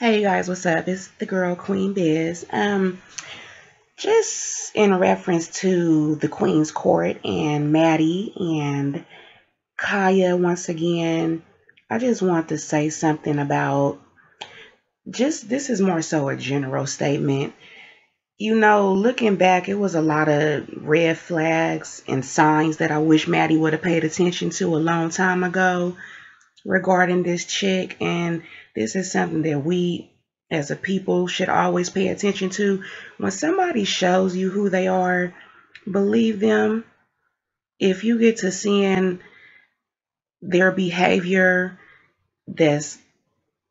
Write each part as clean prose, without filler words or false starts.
Hey you guys, what's up? It's the girl Queen Biz. Just in reference to the Queen's Court and Maddie and Khia once again, I just want to say something about just this is more so a general statement. Looking back, it was a lot of red flags and signs that I wish Maddie would have paid attention to a long time ago regarding this chick. And this is something that we as a people should always pay attention to. When somebody shows you who they are, believe them. If you get to seeing their behavior that's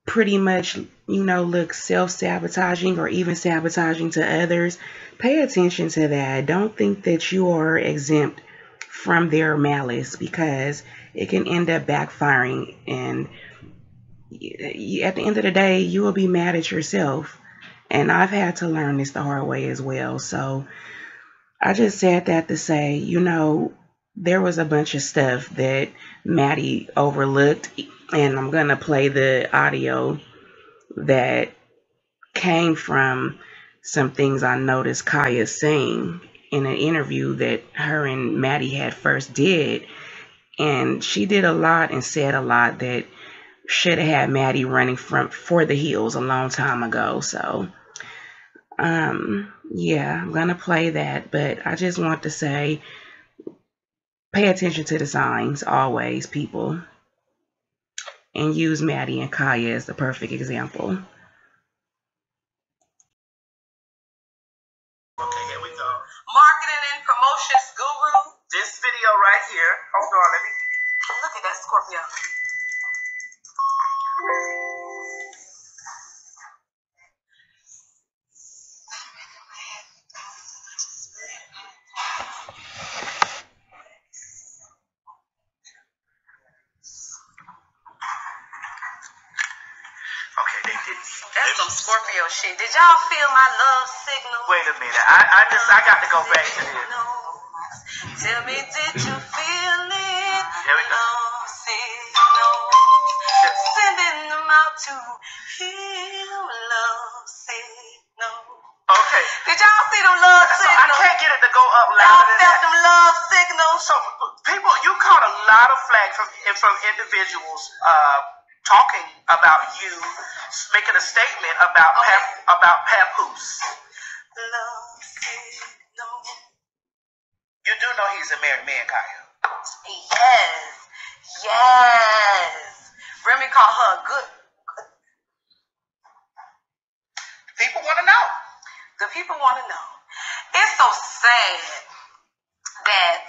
pretty much, looks self-sabotaging or even sabotaging to others, pay attention to that. Don't think that you are exempt from their malice, because it can end up backfiring, and at the end of the day, you will be mad at yourself. And I've had to learn this the hard way as well. So I just said that to say, there was a bunch of stuff that Maddie overlooked. And I'm going to play the audio that came from some things I noticed Khia saying in an interview that her and Maddie had first did. And she did a lot and said a lot that should have had Maddie running for the hills a long time ago. So yeah, I'm gonna play that, but I just want to say, pay attention to the signs always, people, and use Maddie and Khia as the perfect example. Okay, here we go. Marketing and promotions guru. This video right here. Hold on, let me look at that Scorpio. Okay, they did. That's some Scorpio shit. Did y'all feel my love signal? Wait a minute. I got to go back to this. Tell me, did you feel it? Here we go. Love signal. Sending them out to heal. Love signal. Okay. Did y'all see them love signals? I can't get it to go up louder. Y'all felt them love signals? So people, you caught a lot of flack from individuals talking about you, making a statement about Papoose. Love signal. You do know he's a married man, Khia. Yes. Remy called her a good. People want to know. The people want to know. It's so sad that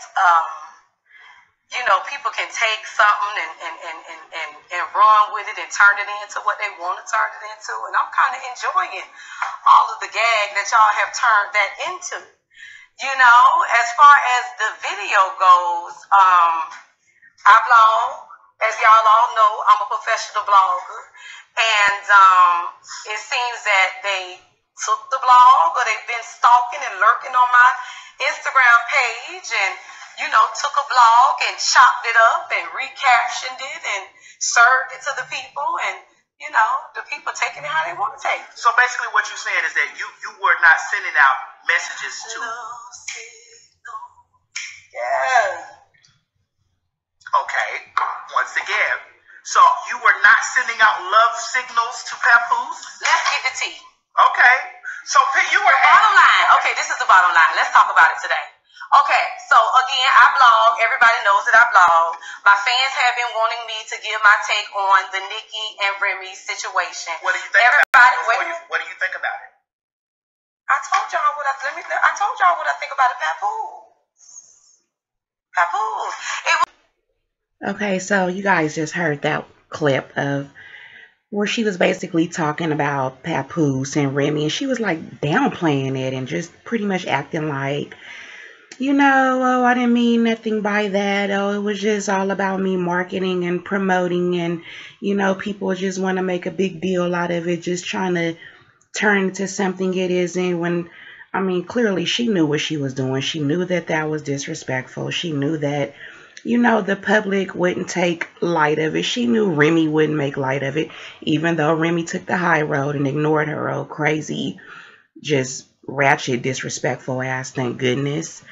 people can take something and run with it and turn it into what they want to turn it into. And I'm kind of enjoying all of the gag that y'all have turned that into. As far as the video goes, I blog. As y'all all know, I'm a professional blogger. And it seems that they took the blog, or they've been stalking and lurking on my Instagram page, and took a blog and chopped it up and recaptioned it and served it to the people, and the people taking it how they want to take it. So basically what you're saying is that you were not sending out messages to... Yeah. Okay, once again. So you were not sending out love signals to Papoose? Let's get the tea. Okay. So you were... The bottom line. Okay, this is the bottom line. Let's talk about it today. Okay, so again, I blog. Everybody knows that I blog. My fans have been wanting me to give my take on the Nikki and Remy situation. What do you think about it? What do you think about it? I told y'all what I think about it, Papoose. Okay, so you guys just heard that clip of where she was basically talking about Papoose and Remy, and she was like downplaying it and just pretty much acting like, oh, I didn't mean nothing by that. Oh, it was just all about me marketing and promoting, and people just want to make a big deal out of it, just trying to turn into something it isn't. When clearly she knew what she was doing. She knew that that was disrespectful. She knew that the public wouldn't take light of it. She knew Remy wouldn't make light of it, even though Remy took the high road and ignored her old crazy, just ratchet, disrespectful ass. Thank goodness.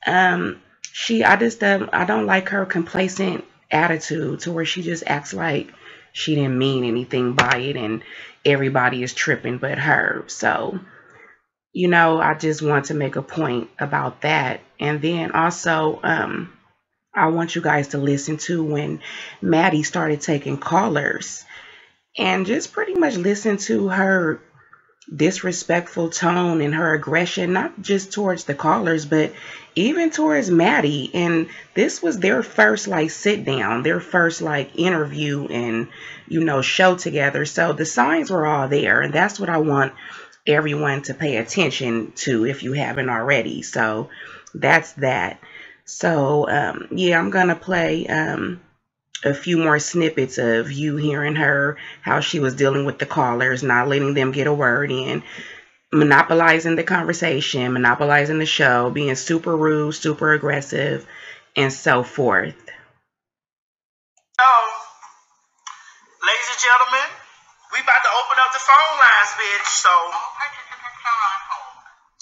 Um, I just, I don't like her complacent attitude to where she just acts like she didn't mean anything by it and everybody is tripping but her. So, I just want to make a point about that. And then also, I want you guys to listen to when Maddie started taking callers and just pretty much listen to her disrespectful tone and her aggression, not just towards the callers, but even towards Maddie. And this was their first like sit down, their first like interview and, show together. So the signs were all there. And that's what I want everyone to pay attention to if you haven't already. So that's that. So, yeah, I'm going to play a few more snippets of you hearing her, how she was dealing with the callers, not letting them get a word in, monopolizing the conversation, monopolizing the show, being super rude, super aggressive, and so forth. Oh, ladies and gentlemen, we about to open up the phone lines, bitch. So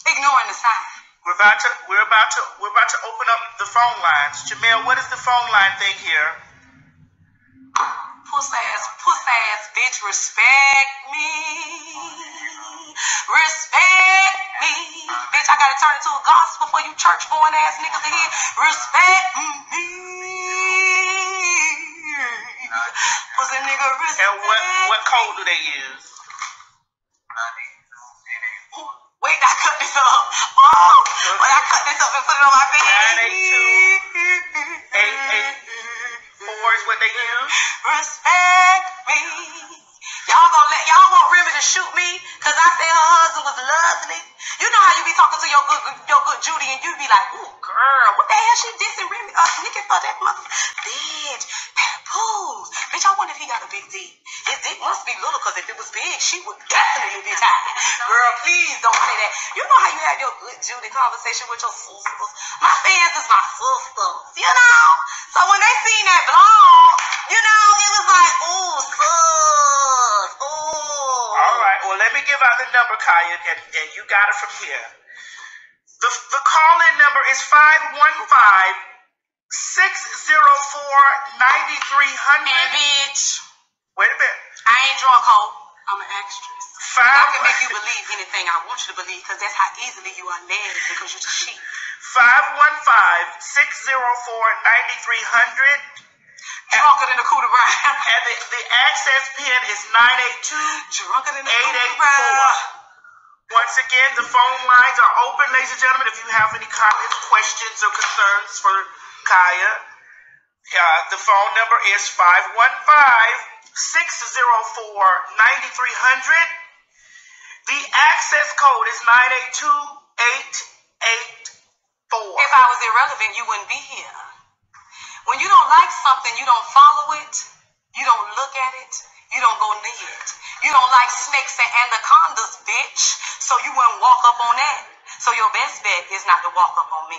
ignoring the sign. We're about to open up the phone lines. Jamel, what is the phone line thing here? Puss ass bitch, respect me. Respect me. Bitch, I gotta turn into a gospel for you church going ass niggas in here. Respect me. Pussy nigga, respect. And what code do they use? Wait, I cut this up. Oh, wait, I cut this up and put it on my face. 982-8884 is what they use. Respect me. Y'all want Remy to shoot me because I said her husband was lovely. You know how you be talking to your good Judy and you be like, ooh, girl, what the hell she dissing Remy? Nigga for that mother. Bitch, papoose. Bitch, I wonder if he got a big dick. His dick must be little because if it was big, she would definitely be tied. Girl, please don't say that. You know how you have your good Judy conversation with your sisters. My fans is my sisters, So when they seen that blog, it was like, ooh, sus, ooh. All right, well, let me give out the number, Khia, and you got it from here. The call-in number is 515-604-9300. And bitch. Wait a minute. I ain't drunk, hoe. I'm an actress. I can make you believe anything I want you to believe because that's how easily you are led because you cheat. 515-604-9300. Drunker than a coup de grace. And the access pin is 982 Drunker than a coup de grace. Once again, the phone lines are open, ladies and gentlemen. If you have any comments, questions, or concerns for Khia, the phone number is 515-604-9300. The access code is 982-884. If I was irrelevant, you wouldn't be here. When you don't like something, you don't follow it, you don't look at it, you don't go near it. You don't like snakes and anacondas, bitch, so you wouldn't walk up on that. So your best bet is not to walk up on me.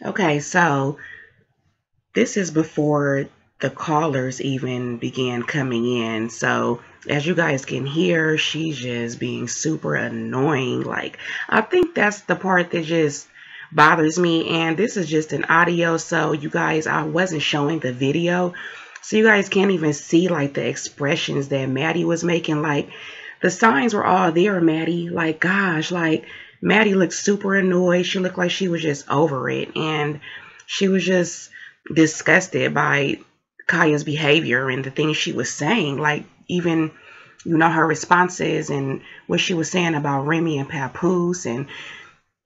Okay, so this is before the callers even began coming in. So as you guys can hear, she's just being super annoying. Like, I think that's the part that just bothers me. And this is just an audio, so you guys, I wasn't showing the video, so you guys can't even see like the expressions that Maddie was making. Like, the signs were all there, Maddie. Like, gosh, like Maddie looked super annoyed. She looked like she was just over it, and she was just disgusted by Khia's behavior and the things she was saying. Like, even her responses and what she was saying about Remy and Papoose, and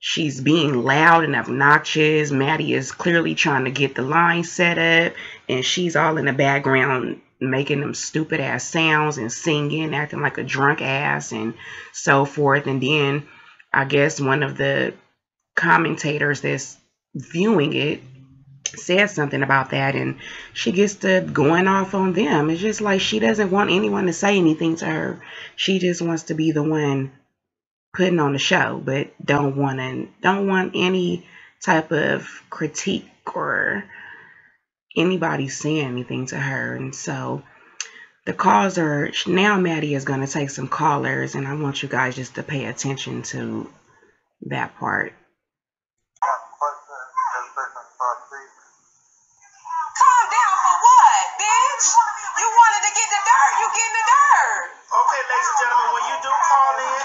she's being loud and obnoxious. Maddie is clearly trying to get the line set up, and she's all in the background making them stupid ass sounds and singing, acting like a drunk ass and so forth. And then I guess one of the commentators that's viewing it said something about that, and she gets to going off on them. It's just like she doesn't want anyone to say anything to her. She just wants to be the one putting on the show, but don't want any type of critique or anybody saying anything to her. And so the calls are now, Maddie is going to take some callers, and I want you guys just to pay attention to that part. Calm down for what, bitch? You wanted to get the dirt, you getting the dirt. Okay, ladies and gentlemen, when you do call in,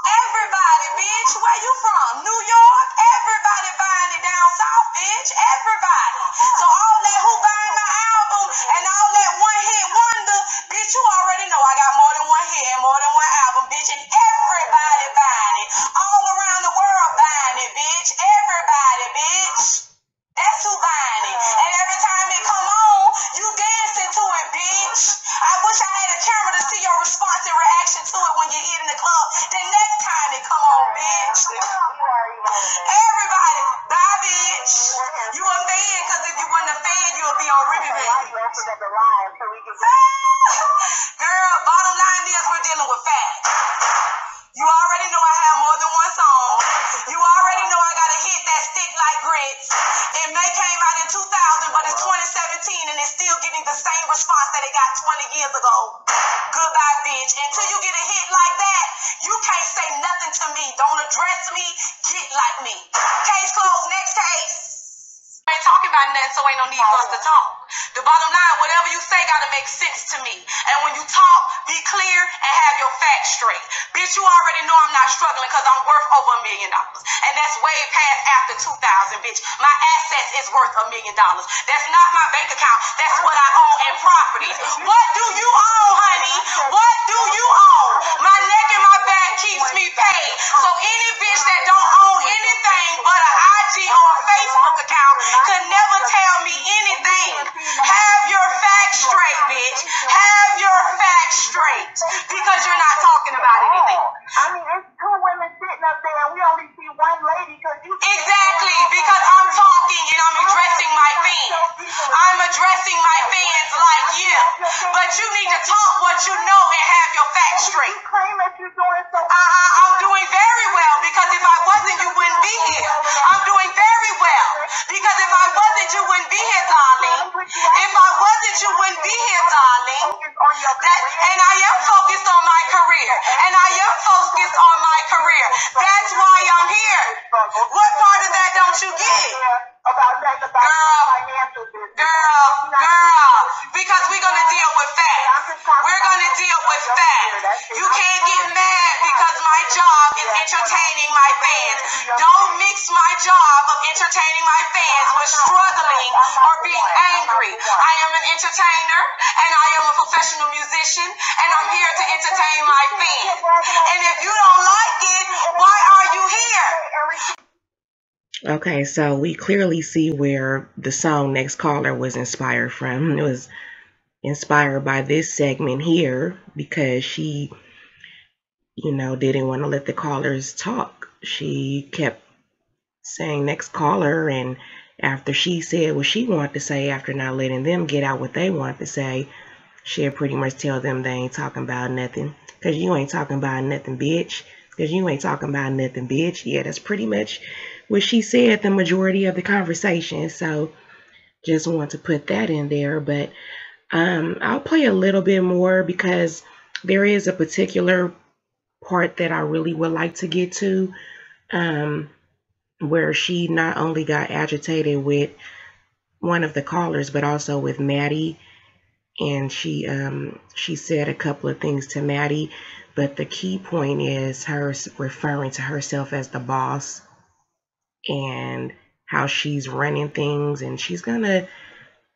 everybody, bitch. Where you from? New York? Everybody buying it down south, bitch. Everybody. So all that who buying my album and all that one hit wonder, bitch, you already know I got more than one hit and more than one album, bitch. And everybody buying it. All around the world buying it, bitch. Everybody, bitch. That's who buying it. And every time it come on, you dancing to it, bitch. I wish I had a camera to see your response and reaction to it when you're in the club. The next time it come on, bitch. Everybody, bye, bitch. You a fan, because if you wasn't a fan, you'll be on Ribbon Man. Girl, bottom line is we're dealing with facts. You already know I have more than one song. You already know I got a hit that stick like grits. It may came out in 2000, but it's 2017 and it's still getting the same response that it got 20 years ago. Goodbye, bitch. Until you get a hit like that, you can't say nothing to me. Don't address me. Get like me. Case closed. Next case. I ain't talking about nothing, so ain't no need for us to talk. The bottom line, whatever you say gotta make sense to me. And when you talk, be clear and have your facts straight. Bitch, you already know I'm not struggling because I'm worth over $1 million. And that's way past after 2000, bitch. My assets is worth $1 million. That's not my bank account. That's what I own in properties. What do you own, honey? What do you own? My neck and my back keeps me paid. So any bitch that don't own anything but an IG or a Facebook account could never tell me anything. Have your facts straight, bitch. Have your facts straight. Because you're not talking about anything. I mean, it's two women sitting up there and we only see one lady because you... Exactly, because I'm talking and I'm addressing my fans. I'm addressing my fans like you. But you need to talk what you know and have your facts straight. You claim that you're doing so... I'm doing very well because if I wasn't, you wouldn't be here. I'm doing very well because if I wasn't, you wouldn't be here, darling. If I wasn't, you wouldn't be here, darling. And I am focused on my career. And I am focused on my career. That's why I'm here. What part of that don't you get? Girl, because we're going to deal with facts. We're going to deal with facts. You can't get mad because my job is entertaining my fans. Don't mix my job of entertaining my fans with struggling or being angry. I am an entertainer and I am a professional musician and I'm here to entertain my fans. And if you don't like it, why are you here? Okay, so we clearly see where the song Next Caller was inspired from. It was inspired by this segment here because she, didn't want to let the callers talk. She kept saying next caller, and after she said what she wanted to say, after not letting them get out what they wanted to say, she'd pretty much tell them they ain't talking about nothing. Because you ain't talking about nothing, bitch. Because you ain't talking about nothing, bitch. Yeah, that's pretty much what she said the majority of the conversation. So just want to put that in there. But I'll play a little bit more because there is a particular part that I really would like to get to, where she not only got agitated with one of the callers, but also with Maddie. And she said a couple of things to Maddie, but the key point is her referring to herself as the boss and how she's running things, and she's gonna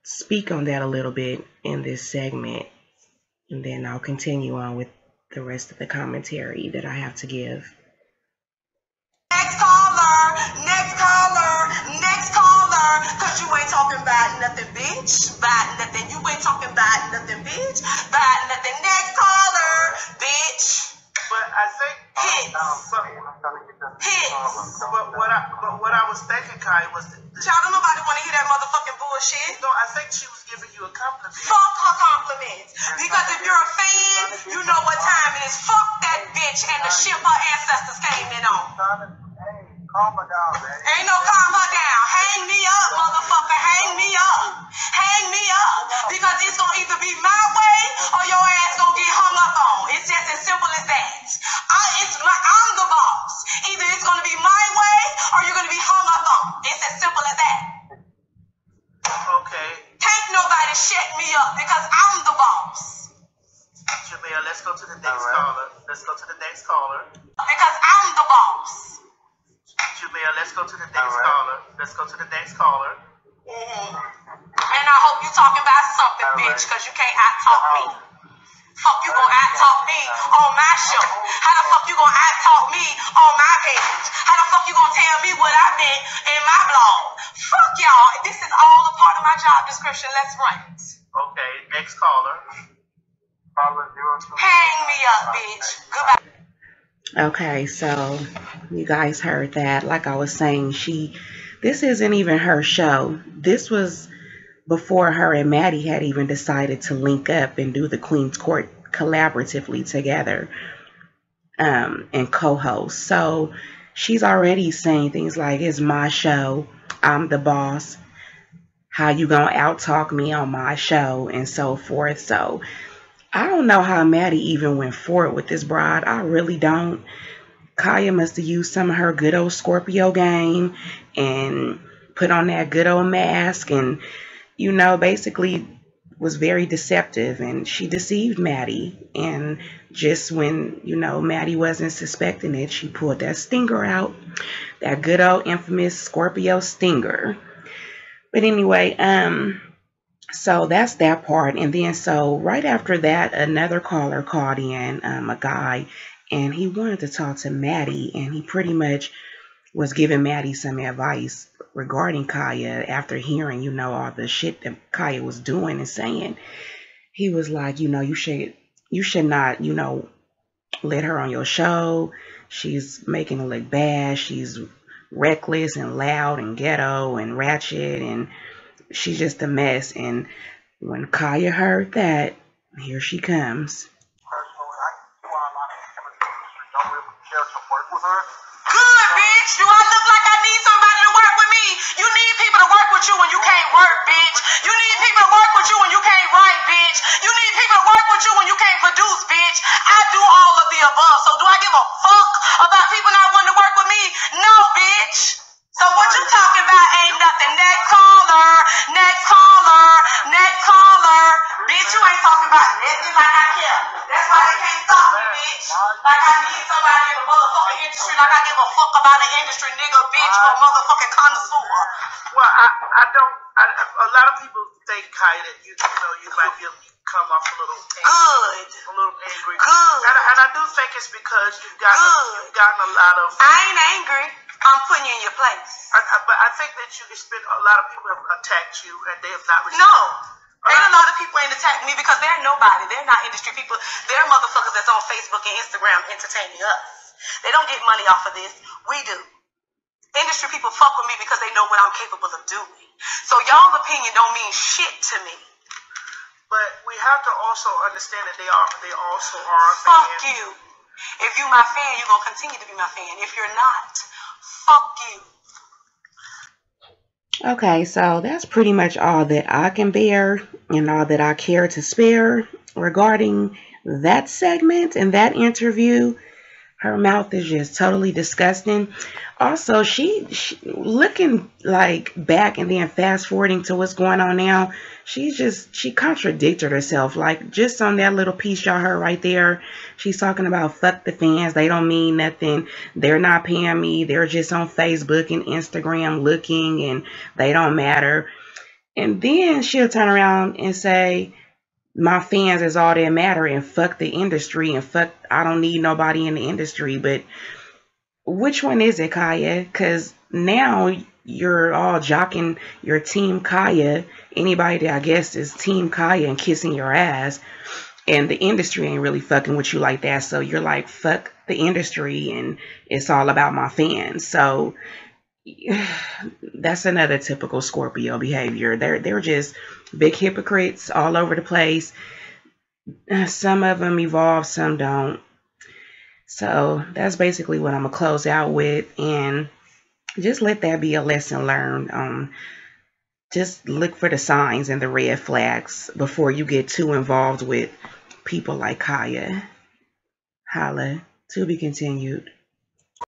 speak on that a little bit in this segment, and then I'll continue on with the rest of the commentary that I have to give. Next caller, cause you ain't talking about nothing, bitch. About nothing. You ain't talking about nothing, bitch. About nothing. Next caller, bitch. but I think... Hits. But what I was thinking, Kai, was... Child, don't nobody want to hear that motherfucking bullshit. No, I think she was giving you a compliment. Fuck her compliments. Because if you're a fan, you know what time it is. Fuck that bitch and the ship her ancestors came in on. Calm her down, man. Ain't no calm her down. Hang me up, motherfucker. Hang me up. Hang me up. Because it's gonna either be my way or your ass gonna get hung up on. It's just as simple as that. I'm the boss. Either it's gonna be my way or you're gonna be hung up on. It's as simple as that. Okay. Can't nobody shut me up because I'm the boss. Jamea, let's go to the next caller. Let's go to the next caller. Because I'm the boss. Jamea, let's go to the next caller. Let's go to the next caller. And I hope you talking about something, bitch, because you can't out-talk me. Fuck you gonna out-talk me on my show? How the fuck you gonna out-talk me on my page? How the fuck you gonna tell me what I meant in my blog? Fuck y'all. This is all a part of my job description. Let's run it. Okay, next caller. Hang me up, bitch. Goodbye. Okay, so you guys heard that. Like I was saying, this isn't even her show. This was before her and Maddie had even decided to link up and do the Queen's Court collaboratively together, and co-host. So she's already saying things like, it's my show, I'm the boss, how you gonna out-talk me on my show, and so forth. So I don't know how Maddie even went forward with this broad. I really don't. Khia must have used some of her good old Scorpio game and put on that good old mask and, basically was very deceptive, and she deceived Maddie. And just when, Maddie wasn't suspecting it, she pulled that stinger out, that good old infamous Scorpio stinger. But anyway, so that's that part. And then so right after that, another caller called in, a guy, and he wanted to talk to Maddie, and he pretty much was giving Maddie some advice regarding Khia after hearing, all the shit that Khia was doing and saying. He was like, you should not, let her on your show. She's making it look bad. She's reckless and loud and ghetto and ratchet, and she's just a mess. And when Khia heard that, here she comes. Good, bitch. Do I look like I need somebody to work with me? You need people to work with you when you can't work, bitch. You need people to work with you when you can't write, bitch. You need people to work with you when you can't produce, bitch. I do all of the above. So do I give a fuck about people not wanting to work with me? No, bitch. So what you talking about ain't nothing. Next caller, next caller, next caller. Bitch, you ain't talking about nothing like I care. That's why they can't stop me, bitch. Like I need somebody in the motherfucking industry, like I give a fuck about the industry, nigga, bitch, or motherfucking connoisseur. Well, I don't. A lot of people think, Khia, that you might come off a little angry. Good. A little angry. Good. And I do think it's because you've gotten a lot of. I ain't angry. I'm putting you in your place. But I think that it's been a lot of people have attacked you and they have not received. No. Ain't a lot of people ain't attacking me because they're nobody. They're not industry people. They're motherfuckers that's on Facebook and Instagram entertaining us. They don't get money off of this. We do. Industry people fuck with me because they know what I'm capable of doing. So y'all's opinion don't mean shit to me. But we have to also understand that they also are a fan. Fuck you. If you my fan, you're gonna continue to be my fan. If you're not, fuck you. Okay, so that's pretty much all that I can bear and all that I care to spare regarding that segment and that interview. Her mouth is just totally disgusting. Also, she looking like back and then fast forwarding to what's going on now. She contradicted herself. Like just on that little piece y'all heard right there, she's talking about fuck the fans. They don't mean nothing. They're not paying me. They're just on Facebook and Instagram looking and they don't matter. And then she'll turn around and say, my fans is all that matter and fuck the industry and fuck, I don't need nobody in the industry. But which one is it, Khia? Because now you're all jocking your team Khia. Anybody that I guess is team Khia and kissing your ass. And the industry ain't really fucking with you like that. So you're like, fuck the industry and it's all about my fans. So that's another typical Scorpio behavior. They're just big hypocrites all over the place. Some of them evolve, some don't. So that's basically what I'm gonna close out with. And just let that be a lesson learned. Just look for the signs and the red flags before you get too involved with people like Khia. Holla. To be continued.